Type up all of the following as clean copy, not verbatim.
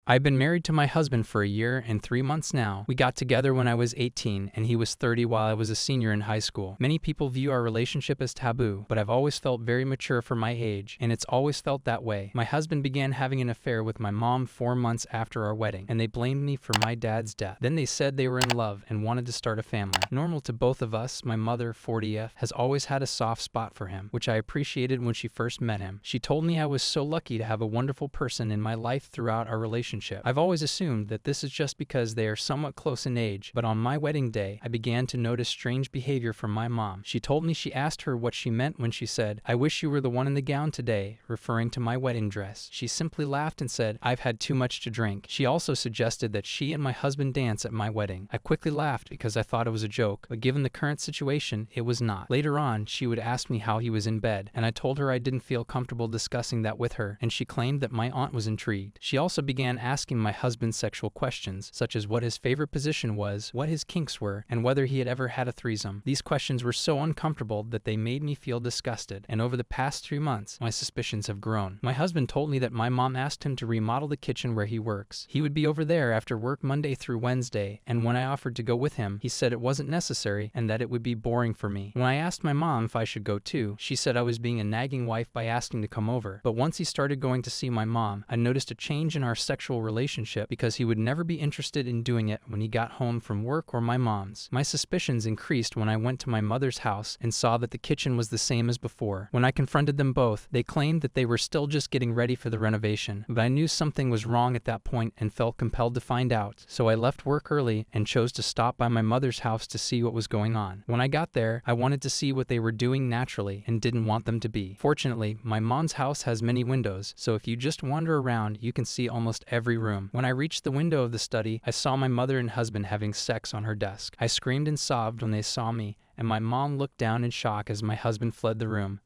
I've been married to my husband for a year and 3 months now. We got together when I was 18 and he was 30 while I was a senior in high school. Many people view our relationship as taboo, but I've always felt very mature for my age, and it's always felt that way. My husband began having an affair with my mom 4 months after our wedding, and they blamed me for my dad's death. Then they said they were in love and wanted to start a family. Normal to both of us, my mother, 40F, has always had a soft spot for him, which I appreciated when she first met him. She told me I was so lucky to have a wonderful person in my life throughout our relationship. I've always assumed that this is just because they are somewhat close in age, but on my wedding day, I began to notice strange behavior from my mom. She told me she asked her what she meant when she said, "I wish you were the one in the gown today," referring to my wedding dress. She simply laughed and said, "I've had too much to drink." She also suggested that she and my husband dance at my wedding. I quickly laughed because I thought it was a joke, but given the current situation, it was not. Later on, she would ask me how he was in bed, and I told her I didn't feel comfortable discussing that with her, and she claimed that my aunt was intrigued. She also began asking my husband sexual questions, such as what his favorite position was, what his kinks were, and whether he had ever had a threesome. These questions were so uncomfortable that they made me feel disgusted, and over the past 3 months, my suspicions have grown. My husband told me that my mom asked him to remodel the kitchen where he works. He would be over there after work Monday through Wednesday, and when I offered to go with him, he said it wasn't necessary and that it would be boring for me. When I asked my mom if I should go too, she said I was being a nagging wife by asking to come over. But once he started going to see my mom, I noticed a change in our sexual relationship because he would never be interested in doing it when he got home from work or my mom's. My suspicions increased when I went to my mother's house and saw that the kitchen was the same as before. When I confronted them both, they claimed that they were still just getting ready for the renovation, but I knew something was wrong at that point and felt compelled to find out, so I left work early and chose to stop by my mother's house to see what was going on. When I got there, I wanted to see what they were doing naturally and didn't want them to be. Fortunately, my mom's house has many windows, so if you just wander around, you can see almost every room. When I reached the window of the study, I saw my mother and husband having sex on her desk. I screamed and sobbed when they saw me, and my mom looked down in shock as my husband fled the room.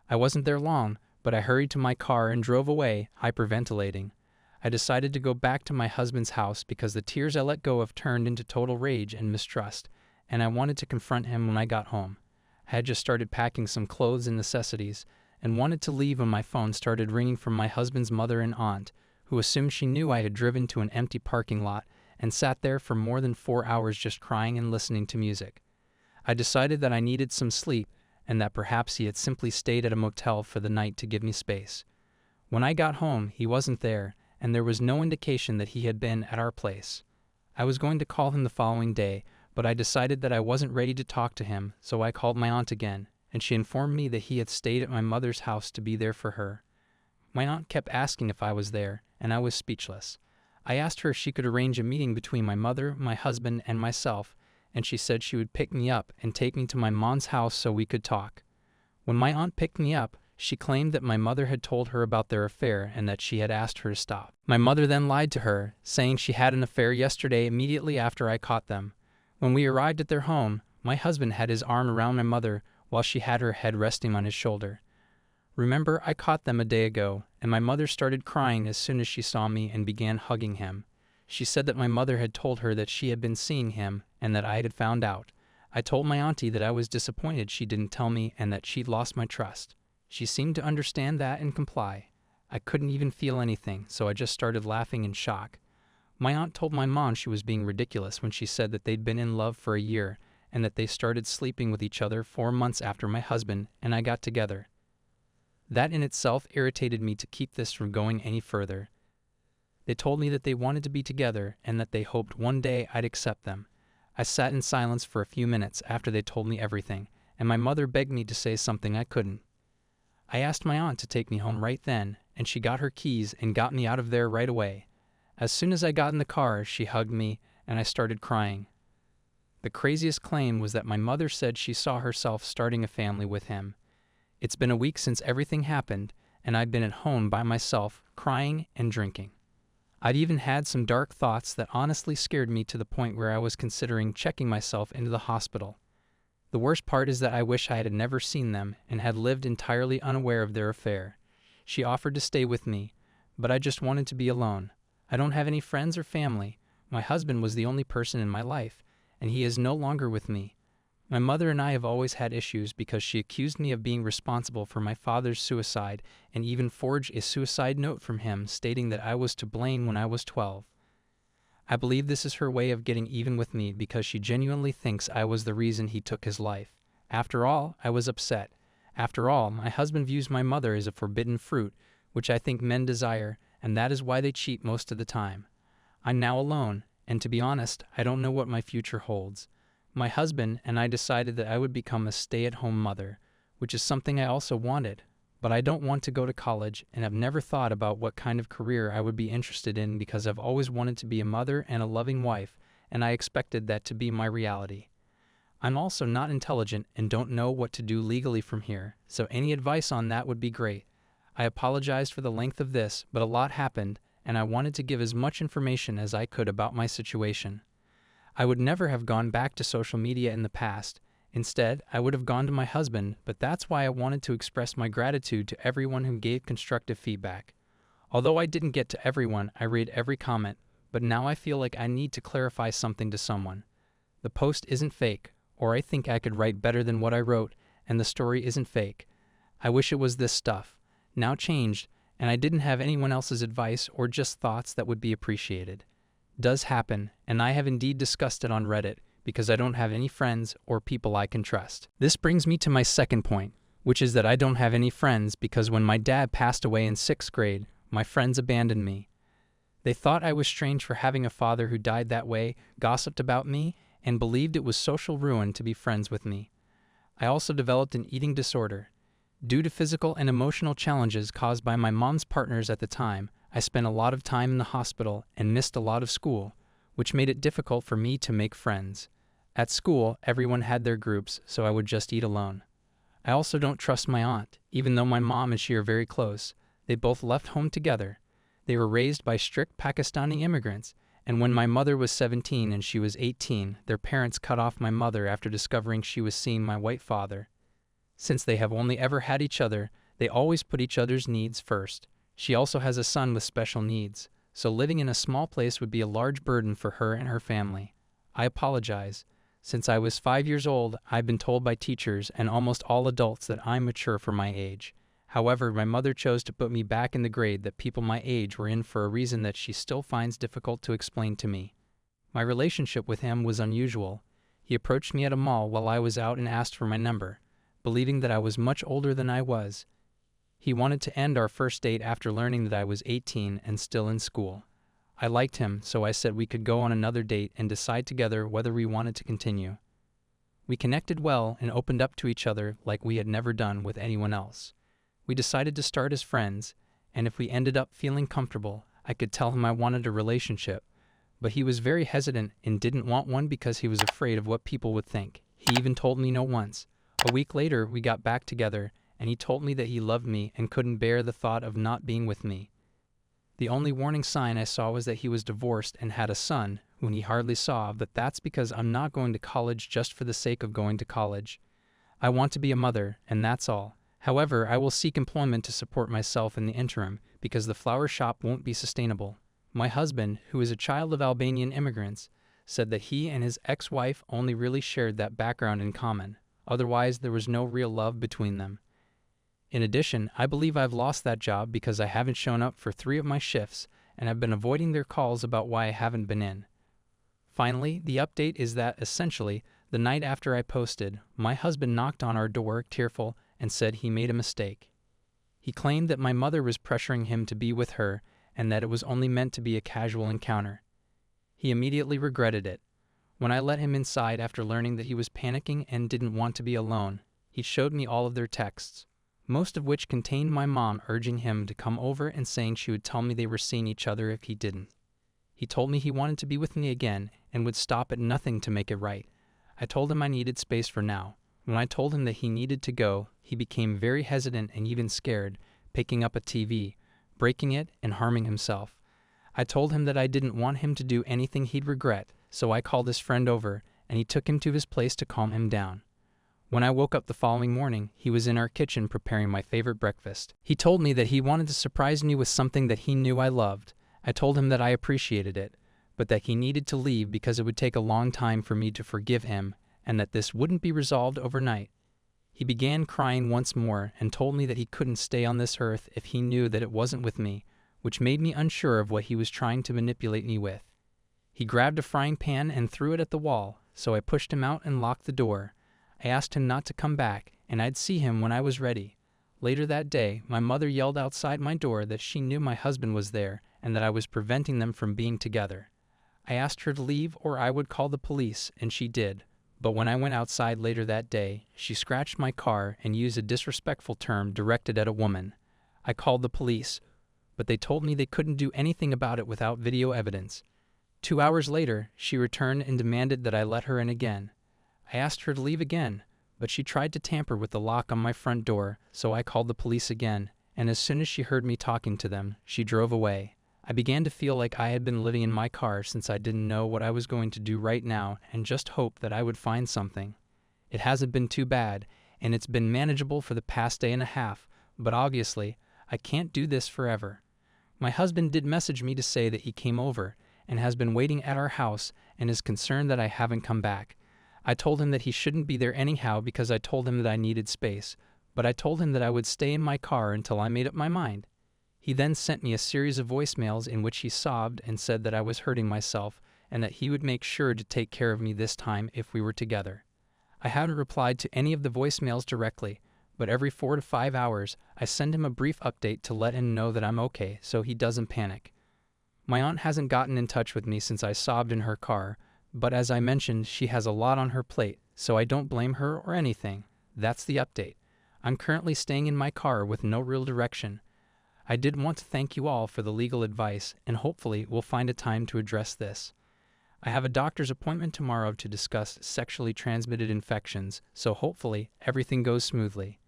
I wasn't there long, but I hurried to my car and drove away, hyperventilating. I decided to go back to my husband's house because the tears I let go of turned into total rage and mistrust, and I wanted to confront him when I got home. I had just started packing some clothes and necessities, and wanted to leave when my phone started ringing from my husband's mother and aunt, who assumed she knew I had driven to an empty parking lot and sat there for more than 4 hours just crying and listening to music. I decided that I needed some sleep and that perhaps he had simply stayed at a motel for the night to give me space. When I got home, he wasn't there, and there was no indication that he had been at our place. I was going to call him the following day, but I decided that I wasn't ready to talk to him, so I called my aunt again, and she informed me that he had stayed at my mother's house to be there for her. My aunt kept asking if I was there, and I was speechless. I asked her if she could arrange a meeting between my mother, my husband, and myself, and she said she would pick me up and take me to my mom's house so we could talk. When my aunt picked me up, she claimed that my mother had told her about their affair and that she had asked her to stop. My mother then lied to her, saying she had an affair yesterday immediately after I caught them. When we arrived at their home, my husband had his arm around my mother while she had her head resting on his shoulder. Remember, I caught them a day ago, and my mother started crying as soon as she saw me and began hugging him. She said that my mother had told her that she had been seeing him and that I had found out. I told my auntie that I was disappointed she didn't tell me and that she'd lost my trust. She seemed to understand that and comply. I couldn't even feel anything, so I just started laughing in shock. My aunt told my mom she was being ridiculous when she said that they'd been in love for a year and that they started sleeping with each other 4 months after my husband and I got together. That in itself irritated me to keep this from going any further. They told me that they wanted to be together and that they hoped one day I'd accept them. I sat in silence for a few minutes after they told me everything, and my mother begged me to say something I couldn't. I asked my aunt to take me home right then, and she got her keys and got me out of there right away. As soon as I got in the car, she hugged me, and I started crying. The craziest claim was that my mother said she saw herself starting a family with him. It's been a week since everything happened, and I've been at home by myself, crying and drinking. I'd even had some dark thoughts that honestly scared me to the point where I was considering checking myself into the hospital. The worst part is that I wish I had never seen them and had lived entirely unaware of their affair. She offered to stay with me, but I just wanted to be alone. I don't have any friends or family. My husband was the only person in my life, and he is no longer with me. My mother and I have always had issues because she accused me of being responsible for my father's suicide and even forged a suicide note from him stating that I was to blame when I was 12. I believe this is her way of getting even with me because she genuinely thinks I was the reason he took his life. After all, I was upset. After all, my husband views my mother as a forbidden fruit, which I think men desire, and that is why they cheat most of the time. I'm now alone, and to be honest, I don't know what my future holds. My husband and I decided that I would become a stay-at-home mother, which is something I also wanted, but I don't want to go to college and have never thought about what kind of career I would be interested in because I've always wanted to be a mother and a loving wife, and I expected that to be my reality. I'm also not intelligent and don't know what to do legally from here, so any advice on that would be great. I apologized for the length of this, but a lot happened, and I wanted to give as much information as I could about my situation. I would never have gone back to social media in the past. Instead, I would have gone to my husband, but that's why I wanted to express my gratitude to everyone who gave constructive feedback. Although I didn't get to everyone, I read every comment, but now I feel like I need to clarify something to someone. The post isn't fake, or I think I could write better than what I wrote, and the story isn't fake. I wish it was this stuff, now changed, and I didn't have anyone else's advice or just thoughts that would be appreciated. Does happen, and I have indeed discussed it on Reddit because I don't have any friends or people I can trust. This brings me to my second point, which is that I don't have any friends because when my dad passed away in 6th grade, my friends abandoned me. They thought I was strange for having a father who died that way, gossiped about me, and believed it was social ruin to be friends with me. I also developed an eating disorder. Due to physical and emotional challenges caused by my mom's partners at the time, I spent a lot of time in the hospital and missed a lot of school, which made it difficult for me to make friends. At school, everyone had their groups, so I would just eat alone. I also don't trust my aunt, even though my mom and she are very close. They both left home together. They were raised by strict Pakistani immigrants, and when my mother was 17 and she was 18, their parents cut off my mother after discovering she was seeing my white father. Since they have only ever had each other, they always put each other's needs first. She also has a son with special needs, so living in a small place would be a large burden for her and her family. I apologize. Since I was 5 years old, I've been told by teachers and almost all adults that I'm mature for my age. However, my mother chose to put me back in the grade that people my age were in for a reason that she still finds difficult to explain to me. My relationship with him was unusual. He approached me at a mall while I was out and asked for my number, believing that I was much older than I was. He wanted to end our first date after learning that I was 18 and still in school. I liked him, so I said we could go on another date and decide together whether we wanted to continue. We connected well and opened up to each other like we had never done with anyone else. We decided to start as friends, and if we ended up feeling comfortable, I could tell him I wanted a relationship, but he was very hesitant and didn't want one because he was afraid of what people would think. He even told me no once. A week later, we got back together, and he told me that he loved me and couldn't bear the thought of not being with me. The only warning sign I saw was that he was divorced and had a son, whom he hardly saw, but that's because I'm not going to college just for the sake of going to college. I want to be a mother, and that's all. However, I will seek employment to support myself in the interim, because the flower shop won't be sustainable. My husband, who is a child of Albanian immigrants, said that he and his ex-wife only really shared that background in common. Otherwise, there was no real love between them. In addition, I believe I've lost that job because I haven't shown up for 3 of my shifts, and I've been avoiding their calls about why I haven't been in. Finally, the update is that, essentially, the night after I posted, my husband knocked on our door, tearful, and said he made a mistake. He claimed that my mother was pressuring him to be with her, and that it was only meant to be a casual encounter. He immediately regretted it. When I let him inside after learning that he was panicking and didn't want to be alone, he showed me all of their texts, most of which contained my mom urging him to come over and saying she would tell me they were seeing each other if he didn't. He told me he wanted to be with me again and would stop at nothing to make it right. I told him I needed space for now. When I told him that he needed to go, he became very hesitant and even scared, picking up a TV, breaking it, and harming himself. I told him that I didn't want him to do anything he'd regret, so I called his friend over, and he took him to his place to calm him down. When I woke up the following morning, he was in our kitchen preparing my favorite breakfast. He told me that he wanted to surprise me with something that he knew I loved. I told him that I appreciated it, but that he needed to leave because it would take a long time for me to forgive him, and that this wouldn't be resolved overnight. He began crying once more and told me that he couldn't stay on this earth if he knew that it wasn't with me, which made me unsure of what he was trying to manipulate me with. He grabbed a frying pan and threw it at the wall, so I pushed him out and locked the door. I asked him not to come back, and I'd see him when I was ready. Later that day, my mother yelled outside my door that she knew my husband was there and that I was preventing them from being together. I asked her to leave or I would call the police, and she did. But when I went outside later that day, she scratched my car and used a disrespectful term directed at a woman. I called the police, but they told me they couldn't do anything about it without video evidence. 2 hours later, she returned and demanded that I let her in again. I asked her to leave again, but she tried to tamper with the lock on my front door, so I called the police again, and as soon as she heard me talking to them, she drove away. I began to feel like I had been living in my car since I didn't know what I was going to do right now and just hoped that I would find something. It hasn't been too bad, and it's been manageable for the past day and a half, but obviously, I can't do this forever. My husband did message me to say that he came over and has been waiting at our house and is concerned that I haven't come back. I told him that he shouldn't be there anyhow because I told him that I needed space, but I told him that I would stay in my car until I made up my mind. He then sent me a series of voicemails in which he sobbed and said that I was hurting myself and that he would make sure to take care of me this time if we were together. I haven't replied to any of the voicemails directly, but every 4 to 5 hours I send him a brief update to let him know that I'm okay so he doesn't panic. My aunt hasn't gotten in touch with me since I sobbed in her car, but as I mentioned, she has a lot on her plate, so I don't blame her or anything. That's the update. I'm currently staying in my car with no real direction. I did want to thank you all for the legal advice, and hopefully we'll find a time to address this. I have a doctor's appointment tomorrow to discuss sexually transmitted infections, so hopefully everything goes smoothly.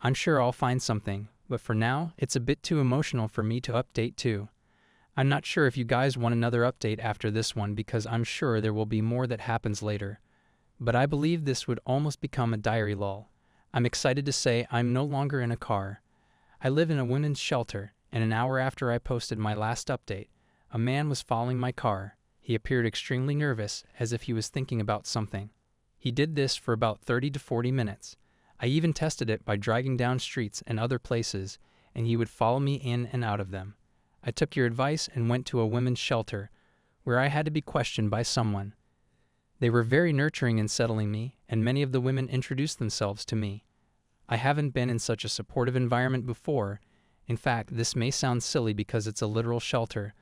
I'm sure I'll find something, but for now, it's a bit too emotional for me to update too. I'm not sure if you guys want another update after this one because I'm sure there will be more that happens later. But I believe this would almost become a diary lull. I'm excited to say I'm no longer in a car. I live in a women's shelter, and an hour after I posted my last update, a man was following my car. He appeared extremely nervous, as if he was thinking about something. He did this for about 30 to 40 minutes. I even tested it by driving down streets and other places, and he would follow me in and out of them. I took your advice and went to a women's shelter, where I had to be questioned by someone. They were very nurturing in settling me, and many of the women introduced themselves to me. I haven't been in such a supportive environment before. In fact, this may sound silly because it's a literal shelter,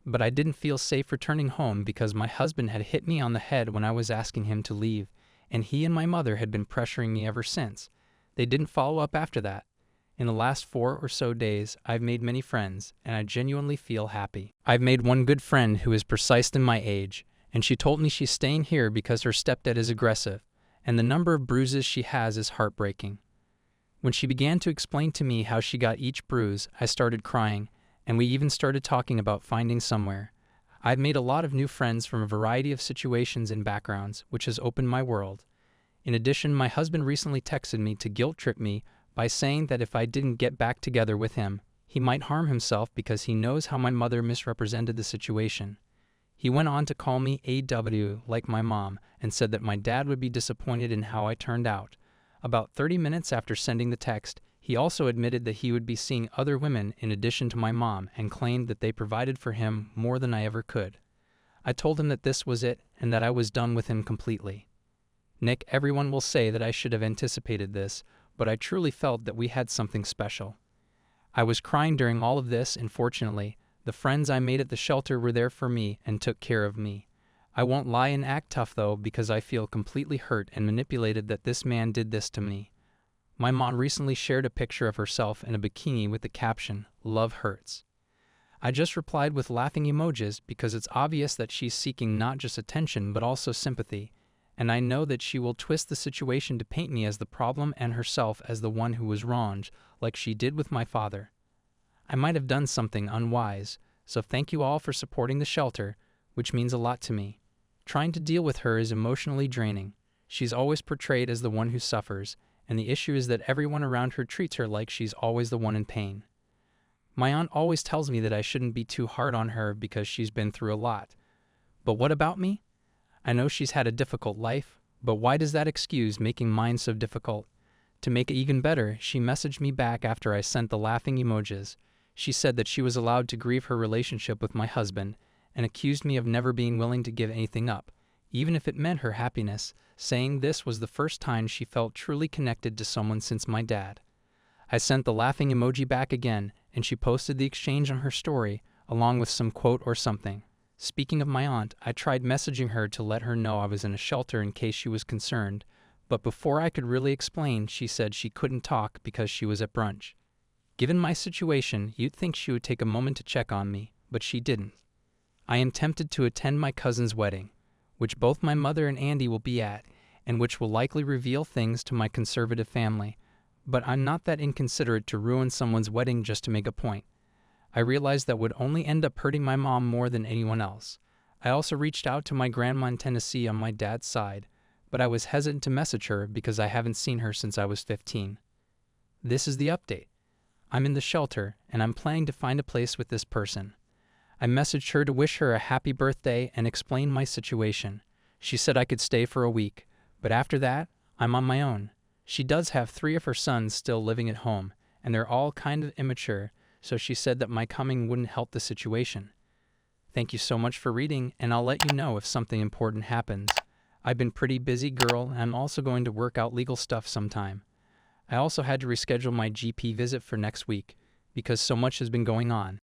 but I didn't feel safe returning home because my husband had hit me on the head when I was asking him to leave, and he and my mother had been pressuring me ever since. They didn't follow up after that. In the last 4 or so days, I've made many friends, and I genuinely feel happy. I've made one good friend who is precisely my age, and she told me she's staying here because her stepdad is aggressive, and the number of bruises she has is heartbreaking. When she began to explain to me how she got each bruise, I started crying, and we even started talking about finding somewhere. I've made a lot of new friends from a variety of situations and backgrounds, which has opened my world. In addition, my husband recently texted me to guilt-trip me by saying that if I didn't get back together with him, he might harm himself because he knows how my mother misrepresented the situation. He went on to call me AW like my mom and said that my dad would be disappointed in how I turned out. About 30 minutes after sending the text, he also admitted that he would be seeing other women in addition to my mom and claimed that they provided for him more than I ever could. I told him that this was it and that I was done with him completely. Nick, everyone will say that I should have anticipated this, but I truly felt that we had something special. I was crying during all of this, and fortunately, the friends I made at the shelter were there for me and took care of me. I won't lie and act tough though because I feel completely hurt and manipulated that this man did this to me. My mom recently shared a picture of herself in a bikini with the caption, "Love hurts." I just replied with laughing emojis because it's obvious that she's seeking not just attention but also sympathy, and I know that she will twist the situation to paint me as the problem and herself as the one who was wronged, like she did with my father. I might have done something unwise, so thank you all for supporting the shelter, which means a lot to me. Trying to deal with her is emotionally draining. She's always portrayed as the one who suffers, and the issue is that everyone around her treats her like she's always the one in pain. My aunt always tells me that I shouldn't be too hard on her because she's been through a lot. But what about me? I know she's had a difficult life, But why does that excuse making mine so difficult? To make it even better, she messaged me back after I sent the laughing emojis. She said that she was allowed to grieve her relationship with my husband and accused me of never being willing to give anything up, even if it meant her happiness, saying this was the first time she felt truly connected to someone since my dad. I sent the laughing emoji back again, and she posted the exchange on her story, along with some quote or something. Speaking of my aunt, I tried messaging her to let her know I was in a shelter in case she was concerned, but before I could really explain, she said she couldn't talk because she was at brunch. Given my situation, you'd think she would take a moment to check on me, but she didn't. I am tempted to attend my cousin's wedding, which both my mother and Andy will be at, and which will likely reveal things to my conservative family, but I'm not that inconsiderate to ruin someone's wedding just to make a point. I realized that would only end up hurting my mom more than anyone else. I also reached out to my grandma in Tennessee on my dad's side, but I was hesitant to message her because I haven't seen her since I was 15. This is the update. I'm in the shelter, and I'm planning to find a place with this person. I messaged her to wish her a happy birthday and explain my situation. She said I could stay for a week, but after that, I'm on my own. She does have 3 of her sons still living at home, and they're all kind of immature, so she said that my coming wouldn't help the situation. Thank you so much for reading, and I'll let you know if something important happens. I've been pretty busy, girl, and I'm also going to work out legal stuff sometime. I also had to reschedule my GP visit for next week because so much has been going on.